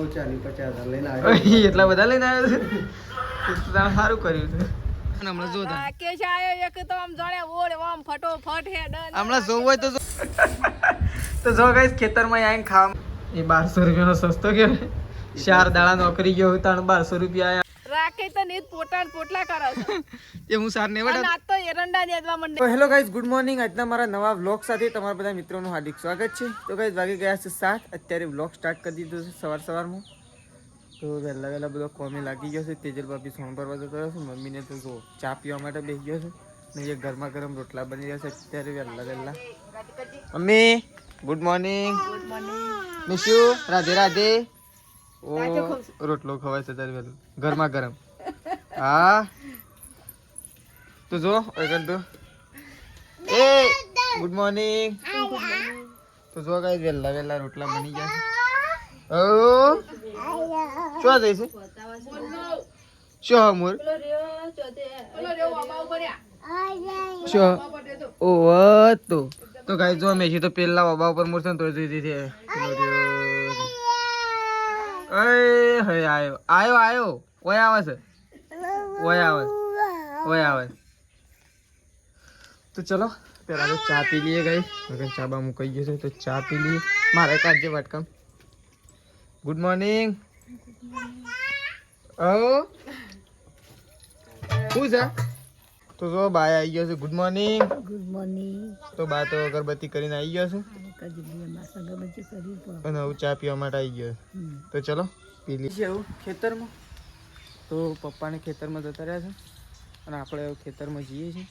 40-50 લઈને આવ્યો એટલા બધા લઈને આવ્યો છે સારું કર્યું છે હમણાં જો રાકેશ આયો એક તો આમ જાણે ઓળ આમ ફટોફટ હેડ હમણાં જોવું હોય તો જો ગાઈસ ખેતરમાં આવીને ખાવા એ 1200 રૂપિયાનો સસ્તો કહેવાય 4 દાડા નોકરી ગયો હું તાણ 1200 રૂપિયા આયા રાકેશ તો નીત પોટલા કરે છે એ હું સાર ને વડા આ તો એરંડા દેવા મંડે તો હેલો ગાઈસ ગુડ મોર્નિંગ આજના મારા નવા વ્લોગ સાથે તમારા બધા મિત્રોનું હાર્દિક સ્વાગત છે તો ગાઈસ વાગી ગયા છે 7 અત્યારે વ્લોગ સ્ટાર્ટ કરી દીધો છે સવારમાં તો વહેલા બધો કોમે લાગી ગયો છે તેજલ ભાભી સોન ભરવા જતો રહ્યો છે મમ્મીને તો જો ચા પીવા માટે બેસી ગયો છે ને એ ગરમા ગરમ રોટલા બની રહ્યા છે અત્યારે વહેલા mummy good morning Mishu Radhe Radhe ઓ રોટલો ખવાય છે તારી વહેલું ગરમા ગરમ હા તો જો આગળ તો એ ગુડ મોર્નિંગ તો જો ગાઈસ વહેલા રોટલા બની ગયા છે ઓ શું થઈ છે શું મોર શું ઓ તો ગાઈસ જો મેં તો પેલા બાબા ઉપર મોર છે તો દીધી છે એ હે આયો ઓય આવે તો ચલો પેલા તો ચા પી લઈએ ગાઈસ મગન ચા બા મુકાઈ ગયો છે તો ચા પી લઈએ મારે કાઢજે વાટકામ ગુડ મોર્નિંગ ઓ શું છે તો જો બાય આવી ગયો છે ગુડ મોર્નિંગ તો બા તો અગરબત્તી કરીને આવી ગયો છે અને હું ચા પીવા માટે આવી ગયો તો ચલો પી લઈએ એવું ખેતરમાં તો પપ્પાને ખેતરમાં જતા રહ્યા છે અને આપણે ખેતરમાં જઈએ છીએ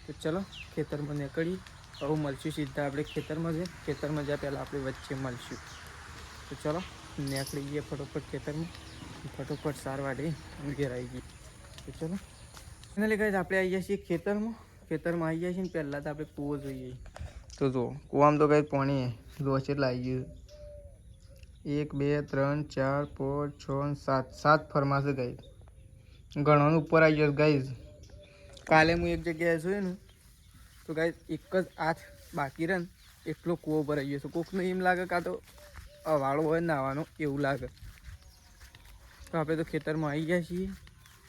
તો ચલો ખેતરમાં નીકળીએ હવે મળશું સીધા આપણે ખેતરમાં જ્યાં પહેલાં આપણે વચ્ચે મળશું તો ચલો નીકળી ગઈએ ફટોફટ ખેતરમાં ફટોફટ સાર વાઢી ઘેર આવી ગઈ તો ચલો એના લીધે આપણે આવી ગયા છીએ ખેતરમાં આવી ગયા છીએ ને પહેલાં તો આપણે કૂવો જોઈએ તો જો કૂવામાં તો કંઈ પાણી જો કેટલા આવી ગયું 1 2 3 4 5 6 7 ફરમાશે ગાઈઝ ઘણોનું ઉપર આવી ગયો ગાઈઝ કાલે હું એક જગ્યાએ જોયું ને તો ગાઈઝ એક જ હાથ બાકી રહે ને એટલો કૂવો ભરાઈ ગયો છે કોકને એમ લાગે કાં તો વાળો હોય નાવાનો એવું લાગે તો આપણે તો ખેતરમાં આવી ગયા છીએ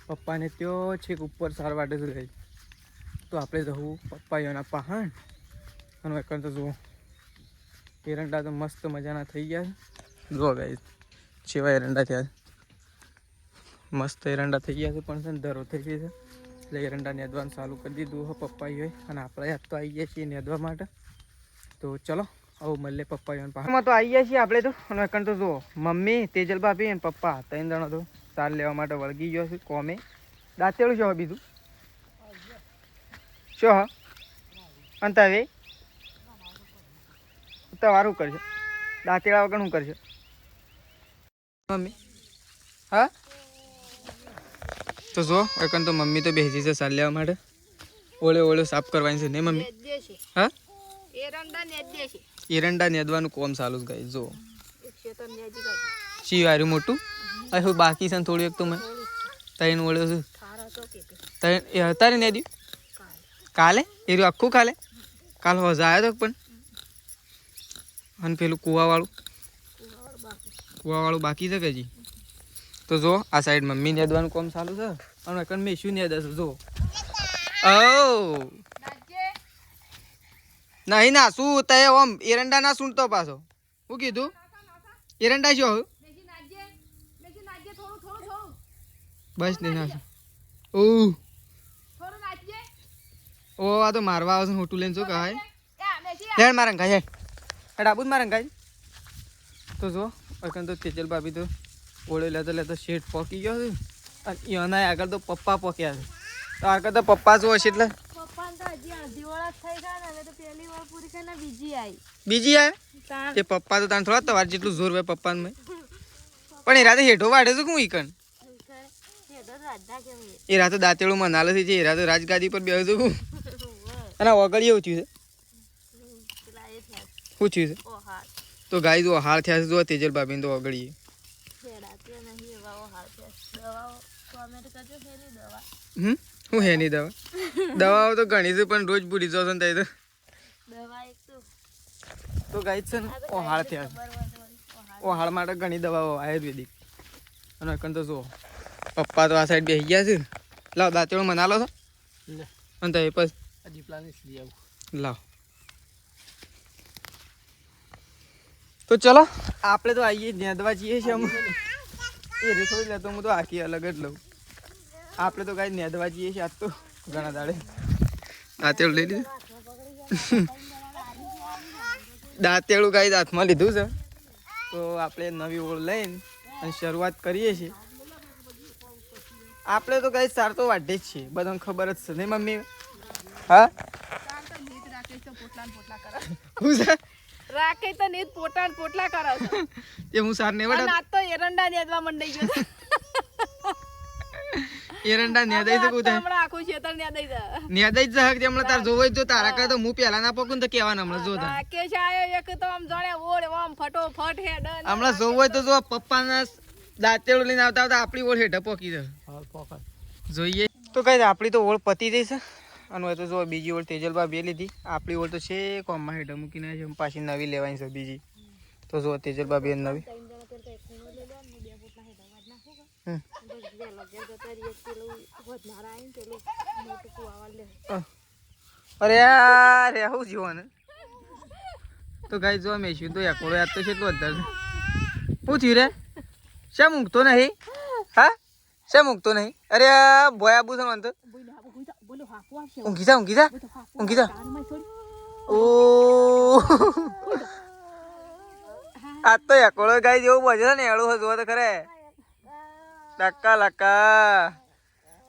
પપ્પાને ત્યાં છેક ઉપર સાર વાટે છે ગાઈઝ તો આપણે જવું પપ્પાઓના પહાણ અને એકણ તો જુઓ એરંડા તો મસ્ત મજાના થઈ ગયા છે જુઓ ગાઈઝ છેવા એરંડા થયા મસ્ત એરંડા થઈ ગયા છે પણ છે ને ધરો થઈ ગઈ છે એટલે એરંડા નેદવાનું ચાલુ કરી દીધું હો પપ્પાઈઓએ અને આપણે યાદ તો આવી ગયા છીએ નેદવા માટે તો ચલો આવું મળીએ પપ્પાઈઓને પાછળમાં તો આવી ગયા છીએ આપણે તો અને એકણ તો જુઓ મમ્મી તેજલ ભાભી અને પપ્પા 3 જણા તો સાર લેવા માટે વળગી ગયો છે કોમે દાંતેડું શું બીજું શું હા અંત હવે તમારું કરશે દાંતેડા વગર શું કરશે મમ્મી હા તો જો એકન તો મમ્મી તો બેસી છે સાર લેવા માટે ઓળે સાફ કરવાની છે ને મમ્મી હા એરંડા નેદવાનું કોમ ચાલુ જ ગાય જો ચી વાર્યું મોટું હવે બાકી છે ને થોડું એક તો મેં તઈને ઓળ્યો છું તારે નેદ્યું કાલે એરું આખું કાલે હોજા આવ્યો તો પણ અને પેલું કુવાવાળું બાકી છે કે જી તો જો આ સાઈડ મમ્મી નેદવાનું કામ ચાલુ છે અને કણ મેં શું નેદે છે જો ઓ નહીં ના શું તે ઓમ એરંડા ના સુનતો પાછો શું કીધું એરંડા શું બસ નહીં ના ઓ આ તો મારવા આવે છે હોટું લઈને શું કહે હેડ મારા ખાય હેડ આબુ જ મારા ખાય તો જો અકન તો તેજલ ભાભી તો ઓળે લેતા શેઠ પોકી ગયો છે અને એના આગળ તો પપ્પા પોક્યા છે તો આગળ તો પપ્પા જો હશે એટલે બીજી આવે તે પપ્પા તો તાન થોડા તમારે જેટલું જોર હોય પપ્પાને પણ એ રાતે હેઠો વાઢે છે હું ઈકન એ રાતે દાંતેડું માં નાલે છે એ રાતે રાજગાદી પર બેહું છું અને ઓગળી એવું થયું છે શું થયું છે તો ગાય જો હાર થયા છે જો તેજલ ભાભીને તો ઓગળી હું હે નહીં દવાઓ તો ઘણી છે પણ રોજ ભૂલી જાવ ને તો ગાય છે ને હાર થયા છે ઓહાળ માટે ઘણી દવાઓ આયુર્વેદિક અને એકન તો જુઓ પપ્પા તો આ સાઈડ બેસી ગયા છે. લાવ દાંતેડો મનાલો છો અને તો એ પછી લાવ. તો ચલો આપણે તો આવીએ નેદવા જઈએ છીએ. એ રે થોડી લેતો હું તો આખી અલગ જ લઉં. આપણે તો કાંઈ નેદવા જઈએ છીએ આજ તો ઘણા દાડે. દાંતેડું લઈ લીધું. દાંતેડું કાંઈ હાથમાં લીધું છે. તો આપણે નવી ઓળ લઈને અને શરૂઆત કરીએ છીએ. આપણે તો કાંઈ સાર તો વાઢે જ છીએ, બધાને ખબર જ છે નહીં મમ્મી? હા હું છે રાખે તો નીત પોટા ને પોટલા કરે છે. એ હું સાર ને વડા આ તો એરંડા નેદવા મંડાઈ ગયો છે. એરંડા નેદાઈ તો કુતા હમણાં આખું ખેતર નેદાઈ જાય. નેદાઈ જ હક હમણાં તાર જોવો જ જો તારા કરે તો હું પહેલા ના પકું તો કહેવાના હમણાં જો તાર રાકેશ આયો એક તો આમ જાણે ઓળ આમ ફટોફટ હેડ હમણાં જોવો હોય તો જો પપ્પાના દાંતેડું લઈને આવતા આવતા આપણી ઓળ હેઠે પોકી જાય. જોઈએ તો કઈ આપણી તો ઓળ પતી જઈ છે. અને હોય તો જો બીજી ઓળ તેજલબા બે લીધી. આપણી ઓળ તો છે કોમમાં હેઠે મૂકીને છે, પાછી નવી લેવાની છે બીજી. તો જો તેજલબા બે નવી. અરે યાર આવું જીવો ને તો ગાઈ જો મેશું તો એકોડો યાદ તો કેટલું વધારે છે. પૂછ્યું રે શા મૂકતો નહીં? હા શા મૂકતો નહીં? અરે બોયા બુ છે તો ઊંઘી જા ઊંઘી જા ઊંઘી જા. ઓ આ તો એકોડો ગાઈ જેવું બજે ને એળું જોવા તો ખરે લક્કા લક્કા.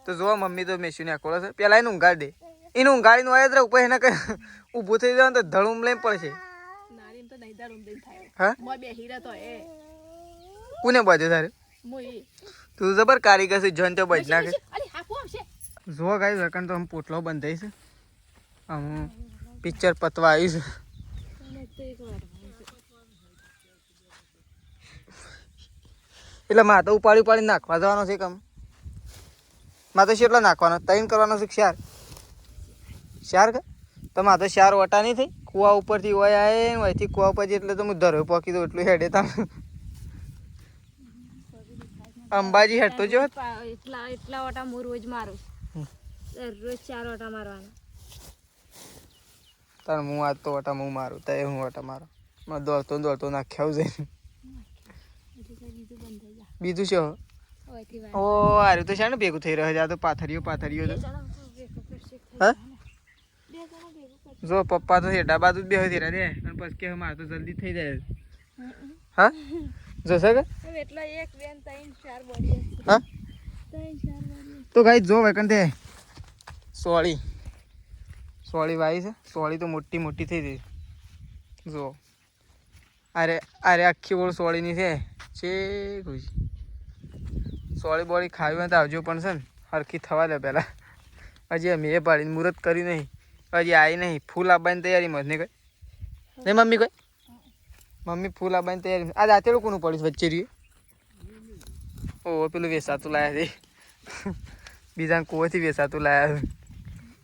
તો જોવા મમ્મી તો મેશું ને એકોડો છે. પેલા એને ઊંઘાડ દે. એને ઊંઘાડીને હોય જ રહે ઉપર એને કઈ ઊભું થઈ જાય તો ધડુમ લઈને પડશે. હા કોને બાજુ તારે તું જબર કારીગર છે જોન તો બજ નાખે. જો ગાઈ રકન તો આમ પોટલો બંધાઈ છે. આમ પિક્ચર પતવા આવ્યું છે એટલે માં તો ઉપાડી ઉપાડી નાખવા જવાનો છે. કમ માં તો કેટલો નાખવાનો? 3 કરવાનો છે. શાર કે તો માં તો શાર વટા નહીં થઈ. કુવા ઉપરથી હોય આવે અહીંથી કુવા ઉપર એટલે તો હું ધરો પોકી દઉં એટલું હેડે તમે. અંબાજી હેડ તો જો એટલા વટા હું રોજ મારું. રોજ 4 વટા મારવાના. તાર હું આજ તો વટા હું મારું તો હું વટા મારો માં દોડતો દોડતો નાખ્યા જાય. બીજું શું? ઓ આરે તો શાને ભેગું થઈ રહ્યો છે? આ તો પાથરીઓ પાથરીઓ છે. હા જો પપ્પા તો હેઠા બાજુ જ બેહી રહ્યા રે અને પછી કે મારે તો જલ્દી થઈ જાય. હા જોશે કે એટલા 1 2 3 4 બોડી. હા 3 4 બોડી. તો ગાઈ જો વેકન તે સોળી વાઈ છે. સોળી તો મોટી મોટી થઈ ગઈ. જો અરે અરે આખી ઓળ સોળીની છે ખુશ. સોળી બોળી ખાવી હોય તો આવજો પણ છે ને હરખી થવા દે પહેલાં. હજી અમે એ પાડીને મુહૂર્ત કર્યું નહીં. હજી આવી નહીં. ફૂલ આપવાની તૈયારીમાં જ નહીં કઈ નહીં મમ્મી કઈ મમ્મી ફૂલ આપવાની તૈયારી. આ દાંતેડું કોનું પડ્યું વચ્ચે રહ્યું? ઓ પેલું વેસાતું લાયા છે. બીજાને કુવાથી વેસાતું લાયા છે.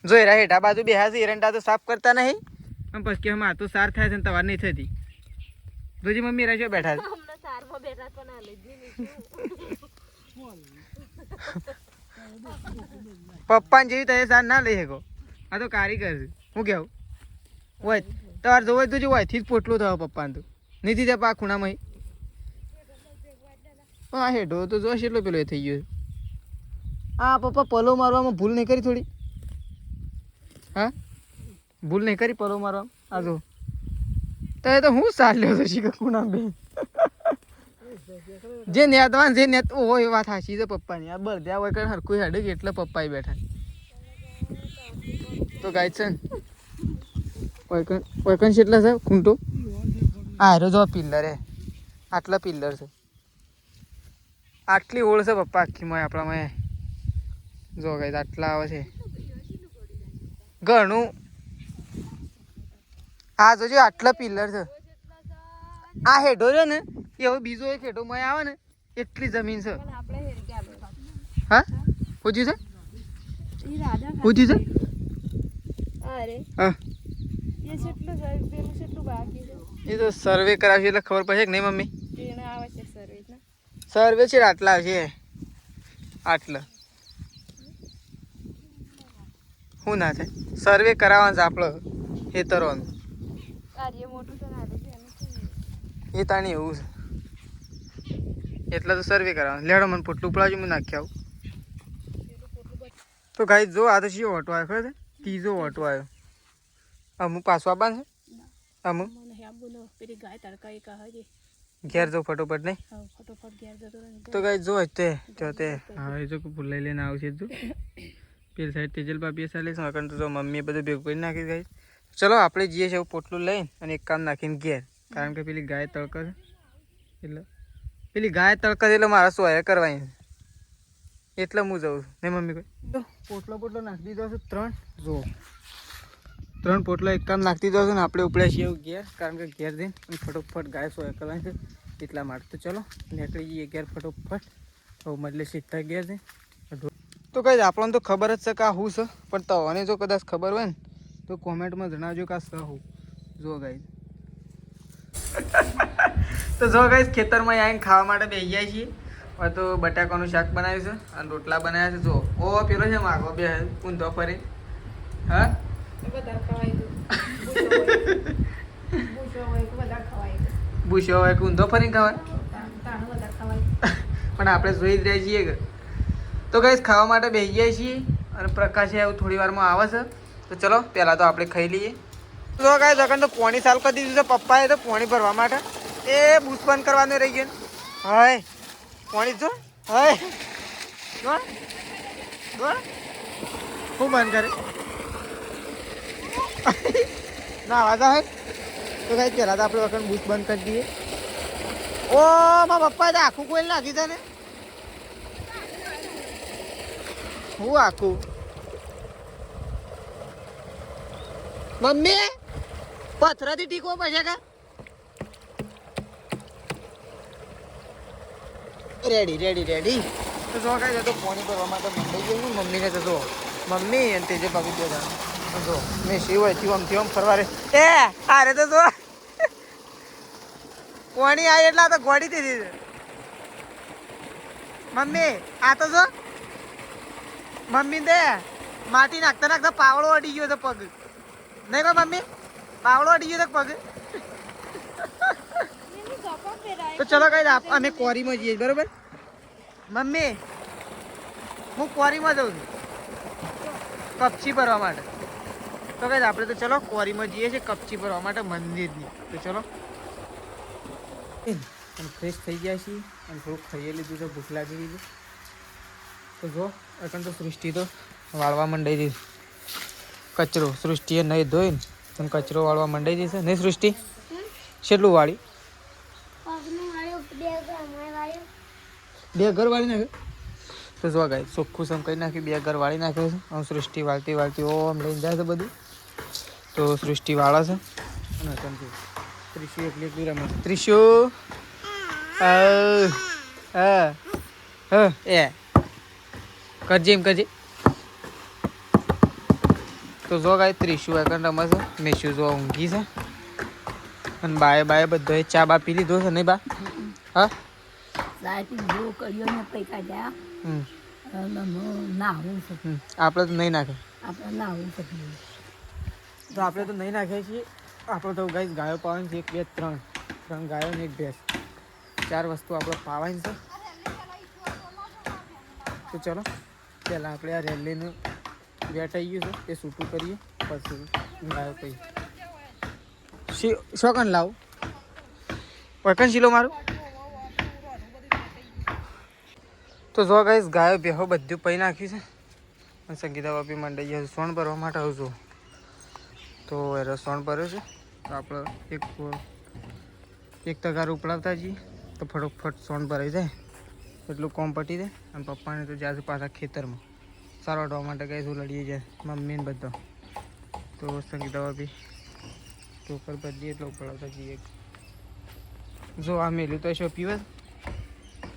જોઈ રહ્યા હેઠા બાજુ બેહા છે. એરંડા તો સાફ કરતા નહીં. આમ પછી કે આ તો સાર થાય છે ને તમારે નહીં થતી. જોજી મમ્મી રાખ્યો બેઠા છે પપ્પાને જેવી તમે સાર ના લઈ શકો. આ તો કારીગર છે. હું કેવું હોય તમારે જોવો તો જો હોયથી જ પોટલું થયો પપ્પાને તો નથી ત્યાં પા ખૂણામાં. હા હેઠો તો જો એટલો પેલો એ થઈ ગયો. હા પપ્પા પલો મારવામાં ભૂલ નહીં કરી થોડી? હા ભૂલ નહીં કરી પલો મારવામાં? આ જો તો એ તો હું ચાલ્યો હતો શીખ ખૂણા બે જે નેતવાન જે નેત હોય એ વાત હાચી છે પપ્પાની. આ બળદ્યા હોય કઈ હરખું હેડે કે એટલે પપ્પા બેઠા. તો ગાય છે ને વૈકન કેટલા છે ખૂંટો? હા હેરો જો પિલ્લર હે. આટલા પિલ્લર છે. આટલી ઓળ છે પપ્પા આખીમાં આપણામાં. જો ગાય આટલા આવે છે ઘણું. આ જોજો આટલા પિલ્લર છે. આ હેઠો છે ને એવો બીજો એક હેઠો મય આવે ને એટલી જમીન છે. હા પૂછ્યું છે? પૂછ્યું છે? હા એ તો સર્વે કરાવશે એટલે ખબર પડશે કે નહીં મમ્મી? સર્વે છે આટલા છે આટલા શું ના થાય સર્વે કરાવવાનું છે આપણે ખેતરોનું કાર્ય મોટું છે ને આજે એનું છે એ તાણી એવું છે એટલે તો સર્વે કરાવવાનું લેડો મને પોટલું પડાવજો હું નાખી આવું તો ગાઈ જો આ તો શિયો ઓટો આવ્યો ખબર છે ત્રીજો ઓટો આવ્યો અમુક પાછો આવવાનું છે અમુક પેલી ગાય તડકા એક આવે ઘેર જો ફટોફટ નહીં ફટોફટ ઘેર જતો રહે તો ગાઈ જો તે હા એ જો ભૂલાઈ લઈને આવશે તું પેલી સાઈડ તેજલ બાપી ચાલે છે અકન તો મમ્મીએ બધું ભેગું કરી નાખી ગાઈ ચલો આપણે જઈએ છીએ પોટલું લઈને અને એક કામ નાખીને ઘેર કારણ કે પેલી ગાય તડકા છે એટલે પેલી ગાય તડકા એટલે મારા સોયા કરવાની એટલે હું જાઉં છું નહીં મમ્મી કોઈ પોટલો નાખી દીધો છે 3 જો 3 પોટલા એક કામ નાખી દીધો છે ને આપણે ઉપડ્યા છીએ ઘેર કારણ કે ઘેર જઈને ફટોફટ ગાય સોયા કરવાની છે એટલા માટે તો ચલો નીકળી જઈએ ઘેર ફટોફટ હવે મતલબ સીધા ઘેર જઈને તો કઈ આપણને તો ખબર જ છે કે આ હું છે પણ તને જો કદાચ ખબર હોય ને તો કોમેન્ટમાં જણાવજો કે આ છે હું જો ગાઈ તો જો ગાઈસ ખેતરમાં આવીને ખાવા માટે બેસી જાય છીએ હવે તો બટાકાનું શાક બનાવ્યું છે અને રોટલા બનાવ્યા છે જો ઓ પેલો છે માગો બે ઊંધો ફરી હા ભૂસ્યો હોય કે ઊંધો ફરીને ખાવાય પણ આપણે જોઈ જ રહ્યા છીએ કે તો ગાઈસ ખાવા માટે બેસી જાય છીએ અને પ્રકાશ એવું થોડી વારમાં આવે છે તો ચલો પહેલાં તો આપણે ખાઈ લઈએ તો ગાઈસ અગર તો પોણી ચાલુ કરી દીધું છે પપ્પાએ તો પોણી ભરવા માટે એ બૂસ બંધ કરવાનું રહી ગયું હાય પોણી જો હાય શું બંધ કરે ના આવાજ આવે તો ગાઈસ પહેલાં તો આપણે વખત બૂસ બંધ કરી દઈએ ઓ મારા પપ્પાએ તો આખું કોઈ નાખી છે ને હું આખું મમ્મી પથરાથી ટીકો પછી કા રેડી તો જો કાંઈ તો પાણી ભરવા માટે મંડાઈ ગયું ને મમ્મીને તો જો મમ્મી અને તેજે ભાભી બે જણા જો મેં શિવ હોય થયું આમ ફરવા રે એ અરે તો જો પાણી આવી એટલે આ તો ગોળી દીધી છે મમ્મી આ તો જો મમ્મી દે માટી નાખતા નાખતા પાવડો અડી ગયો તો પગ નહીં કહો મમ્મી પાવડો અડી ગયો તો પગ તો ચલો કઈ અમે ક્વોરીમાં જઈએ બરોબર મમ્મી હું ક્વોરીમાં જાઉં છું કપચી ભરવા માટે તો કઈ આપણે તો ચલો ક્વોરીમાં જઈએ છીએ કપચી ભરવા માટે મંદિરની તો ચલો ફ્રેશ થઈ ગયા છીએ અને થોડુંક ખાઈ લીધું છે ભૂખ લાગી દીધું તો જો એકન તો સૃષ્ટિ તો વાળવા મંડાઈ દીધી કચરો સૃષ્ટિએ નહીં ધોઈને અને કચરો વાળવા મંડાઈ દીધી નહીં સૃષ્ટિ કેટલું વાળી 2 ઘર વાળી નાખે તો જો ગાય ચોખ્ખું સમ કરી નાખી 2 ઘર વાળી નાખ્યો છે આમ સૃષ્ટિ વાળતી ઓમ લઈને જાય છે બધું તો સૃષ્ટિ વાળા છે અને ત્રિશુ એકલી રમે ત્રિશુ એ કરજે એમ કરજે તો જો ગાય ત્રિશુ એકન રમે છે મેશુ જો ઊંઘી છે અને બાએ બધો ચા બા પી લીધો છે નહીં બા હા આપણે તો નહીં નાખે તો આપણે તો નહીં નાખીએ છીએ આપણે તો ગાય ગાયો પાવાની છે 1 2 3 ગાયો ને 1 ભેંસ 4 વસ્તુ આપણે પાવાની છે તો ચલો પહેલાં આપણે આ રેલીનું વેટ આવી ગયું છે એ છૂટું કરીએ પછી ગાયો કઈ શોકન લાવું પકન શીલો મારું તો જો ગાઈસ ગાયો બેહો બધું પી નાખ્યું છે અને સંગીતા બાપી મંડાઈ ગયા સોણ ભરવા માટે આવજો તો એ રસોણ ભર્યો છે તો આપણે એક તગાર ઉપડાવતા જઈએ તો ફટોફટ સોણ ભરાઈ જાય એટલું કોમ પટી જાય અને પપ્પાને તો જાય પાછા ખેતરમાં સારવાડવા માટે ગાય શું લડીએ જાય મમ્મીને બધા તો સંગીતા બાપી ટોકર બદલીએ એટલે ઉપડાવતા જઈએ જો આ મેલ્યું તો શું પીવે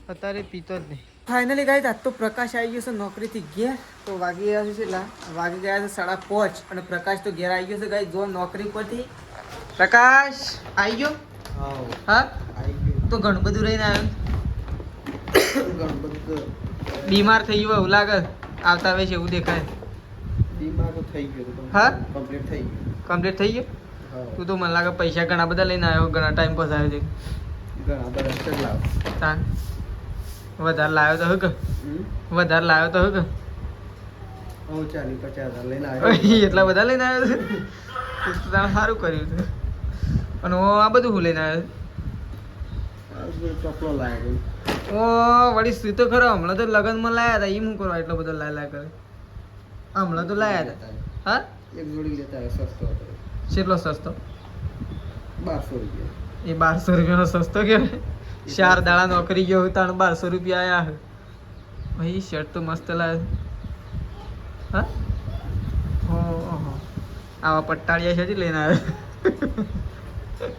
અત્યારે પીતો જ નહીં ફાઇનલી ગાઈસ આજ તો પ્રકાશ આવી ગયો છે નોકરીથી ઘેર તો વાગી ગયા છે કેટલા વાગી ગયા છે 5:30 અને પ્રકાશ તો ઘેર આવી ગયો છે ગાઈસ જો નોકરી પરથી પ્રકાશ આવી ગયો હા આવી ગયો તો ઘણું બધું રહીને આવ્યો ઘણું બધું બીમાર થઈ ગયો એવું લાગે આવતા વેશ એવું દેખાય. બીમાર તો થઈ ગયો તો હા? કમ્પ્લીટ થઈ ગયું. કમ્પ્લીટ થઈ ગયો. હા તું તો મને લાગે પૈસા ઘણા બધા લઈને આવ્યો, ઘણા ટાઈમ પાસ આવ્યો છે. ઘણા બધા છે લાવ. તાન વધારે લાવ્યો તો હક, વધારે લાવ્યો તો હક. હું 40-50 લઈને આવ્યો. એટલા બધા લઈને આવ્યો છે. તું તો તારે સારું કર્યું છે. અને હું આ બધું હું લઈને આવ્યો. ચોપડો લાવ્યો. ઓ વળી શું તો ખરો, હમણાં તો લગ્નમાં લાયા હતા. એમ શું કરવા એટલો બધો લાયા કરે? હમણાં તો લાયા હતા. હા, એક જોડી લેતા આવ્યો, સસ્તો હતો. કેટલો સસ્તો? 1200 રૂપિયા. એ 1200 રૂપિયાનો સસ્તો કહેવાય. 4 દાડા નોકરી ગયો તાણ 1200 રૂપિયા આયા. ભાઈ શર્ટ તો મસ્ત લાવે. હા, ઓહો, આવા પટ્ટાળિયા છે જ લઈને આવ્યો.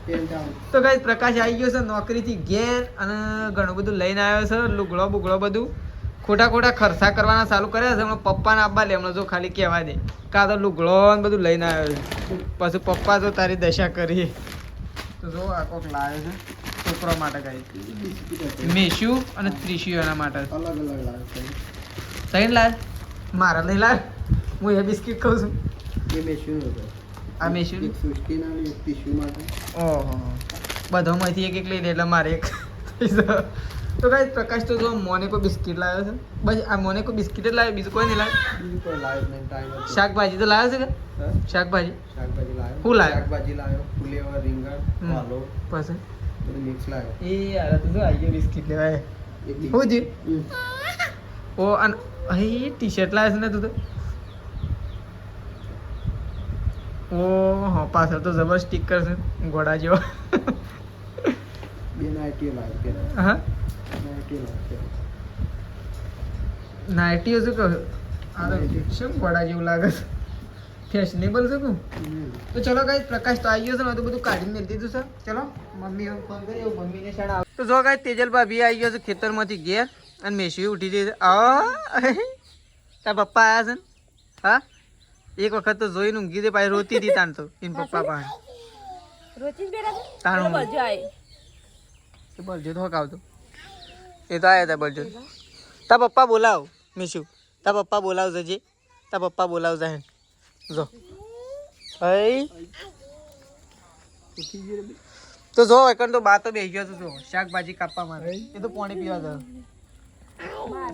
પેન્ટ આમ તો ગાઈસ પ્રકાશ આવી ગયો છે નોકરીથી ઘેર અને ઘણું બધું લઈને આવ્યો છે. લુગડો બુગડો બધું ખોટા ખોટા ખર્ચા કરવાના ચાલુ કર્યા છે. હમણાં પપ્પાને આપવા લે, હમણાં જો ખાલી કહેવા દે કાં તો લુગડો ને બધું લઈને આવ્યો છે. પછી પપ્પા તો તારી દશા કરી. તો જો આ કોક લાવ્યો છે છોકરા માટે ગાઈસ. બિસ્કિટ હતો. મેશુ અને ત્રિશુ એના માટે અલગ અલગ લાવ્યો છે. સહી લાવ. મારા નહીં લાવ, હું એ બિસ્કિટ ખાઉં છું. એ મેશું હતો. આ મેશુ એક સુસ્ટીના અને એક ટીશ્યુ માટે. ઓહો, બધામાંથી એક એક લઈ લે એટલે મારે એક થઈ જાય. તો ગાઈસ પ્રકાશ તો જો મોને કોઈ બિસ્કિટ લાવ્યો છે. બસ આ મોને કોઈ બિસ્કિટ જ લાવ્યો, બીજું કોઈ નહીં લાવ્યો. બીજું કોઈ લાવ્યો જ નહીં, ટાઈમ હતો. શાકભાજી તો લાવ્યો છે કે? હા? શાકભાજી શાકભાજી લાવ્યો. શું લાવ્યો? શાકભાજી લાવ્યો, ફુલેવર, રીંગણ, હમ. વાલો, પછી બધું મિક્સ લાવ્યો. એ યાર તો જો આવી ગયો બિસ્કિટ લેવાય. એક શું થયું? હમ. ઓ અને અહીં ટી શર્ટ લાવે છે ને તું તો? ઓહો, પાછળ તો જબર સ્ટીકર છે ઘોડા જેવો. બે નાઇટીઓ લાવ્યો પેલા. હા, નાઇટીઓ લાવ્યો. નાઇટીઓ શું કહું? આ તો શું ઘોડા જેવું લાગે છે? ફેશનેબલ છે કહું. તો ચલો ગાઈસ પ્રકાશ તો આવી ગયો છે ને, તો બધું કાઢીને મેળ દીધું છે. ચલો મમ્મી ફોન કરી મમ્મીને શાળા આવે. તો જો ગાઈસ તેજલ ભાભી આવી ગયો છે ખેતરમાંથી ઘેર અને મેશી ઉઠી જઈ છે. તાર પપ્પા આવ્યા છે ને? હા, એક વખત તો જોઈને ઊંઘી દે, પાછી રોતી હતી તાણ તો એન પપ્પા પાસે. રોચી જ બેઠા છે? તાણ પેલો બાજુ આય. તો બળજો તો આવતો એ તો આવ્યા હતા બળજો. તા પપ્પા બોલાવ મેશુ, તા પપ્પા બોલાવ જજે, તા પપ્પા બોલાવ જાય જો. હઈ તો જો એકણ તો બા તો બેસી ગયો છે. જો શાકભાજી કાપવા માટે એ તો પાણી પીવા ગયો.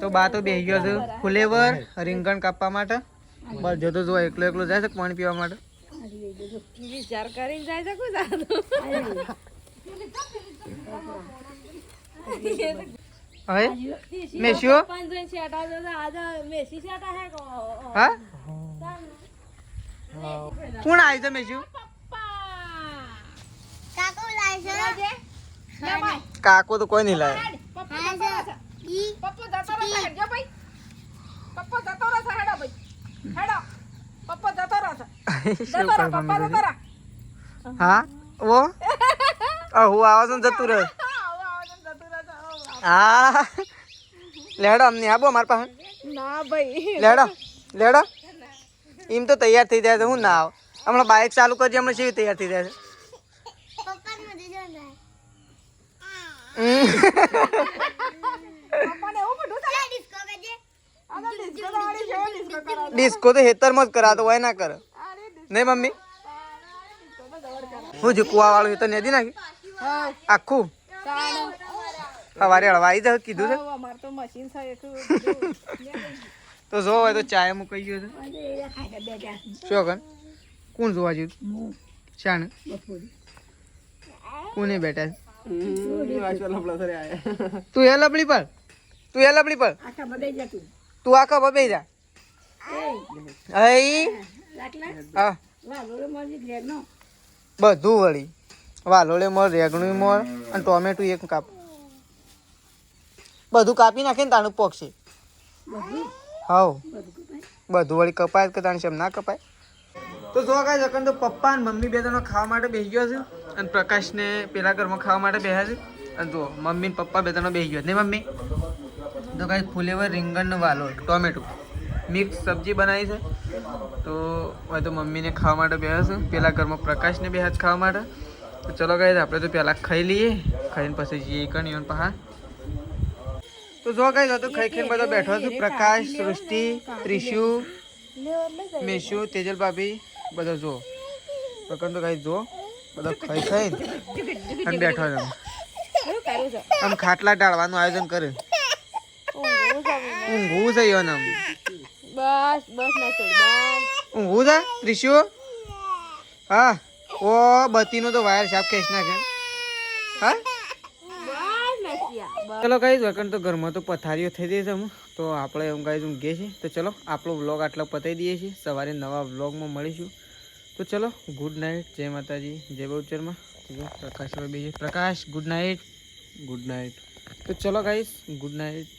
તો બા તો બેસી ગયો છે ફુલેવર રીંગણ કાપવા માટે. બળજો તો જો એકલો એકલો જાય છે પાણી પીવા માટે. વિચાર કરીને જાય છે કોઈ જાતો. હઈ મેશુ પાંચ શેટા જો આજે મેસી શેટા હે કો. હા કોણ આવી છે મેશુ? કાકો લાય છે. કાકો તો કોઈ નહીં લાવે. પપ્પા જતો રહે ભાઈ. પપ્પા જતો રહે હેડો ભાઈ. હેડો. પપ્પા જતો રહે. શું કરું મમ્મી? હા ઓ હું આવો છું ને જતું રહે. હા લેડો અમને આબો મારા પાસે. ના ભાઈ. લેડો લેડો એમ તો તૈયાર થઈ જાય છે. હું ના આવ હમણાં બાઇક ચાલુ કરજે, હમણાં કેવી તૈયાર થઈ જાય છે. ડિસ્કો તો હેતરમાં જ કરાતો હોય ના કરે નહીં મમ્મી. હું જે કુવા વાળું હેતર નદી નાખી આખું સવારે હળવા આવી જાય કીધું છે. તો જો હોય તો ચાય મૂકાઈ ગયો છે. શું કર કોણ જોવા જેવું શાને કોને બેઠા છે? તું એ લબડી પર, તું એ લબડી પર, તું આખા બબે જા. હઈ હા બધું વળી વાલોળે મોર રેગણું મોર અને ટોમેટું એક કાપ બધું કાપી નાખે ને તાણું પોકશે. હાવ બધું વળી કપાય કે તાણ ના કપાય. તો જો કાંઈ જકન તો પપ્પા અને મમ્મી બે ત્રણ ખાવા માટે બેસી ગયો છે અને પ્રકાશને પેલા ઘરમાં ખાવા માટે બેસ્યા છે. અને જો મમ્મી ને પપ્પા બે ત્રણ બેસી ગયો નહીં મમ્મી. તો કાંઈ ફુલેવર રીંગણ વાલોળ ટોમેટું મિક્સ સબ્જી બનાવી છે. તો હવે તો મમ્મીને ખાવા માટે બેસે છે, પેલા ઘરમાં પ્રકાશને બે હાથ ખાવા માટે. તો ચલો ગાઈસ આપણે તો પહેલાં ખાઈ લઈએ, ખાઈને પછી જઈએ કણીઓને પહા. તો તો જો કઈ તો ખાઈ ખાઈને બધા બેઠો છું. પ્રકાશ, સૃષ્ટિ, ત્રિશુ, મેશુ, તેજલ ભાભી બધા જો પ્રકરણ તો કઈ જો બધા ખાઈ ખાઈ અને બેઠો છે. આમ ખાટલા ટાળવાનું આયોજન કરે. ઊંઘવું છે યો નામ બસ બસ ના ચડ બસ ઊંઘવું છે ત્રિશુ. હા ઓ બત્તીનો તો વાયર સાફ ખેંચ નાખે. હા ચલો ગાઈઝ વકન તો ઘરમાં તો પથારીઓ થઈ ગઈ છે તો આપણે એમ ગાઈઝ ઊંઘીએ છીએ. તો ચલો આપણો વ્લોગ આટલો પતાવી દઈએ છીએ. સવારે નવા વ્લોગમાં મળીશું. તો ચલો ગુડ નાઇટ. જય માતાજી, જય બહુચરમાં. પ્રકાશ બીજી પ્રકાશ ગુડ નાઇટ. Good night. તો ચલો ગાઈઝ ગુડ નાઇટ.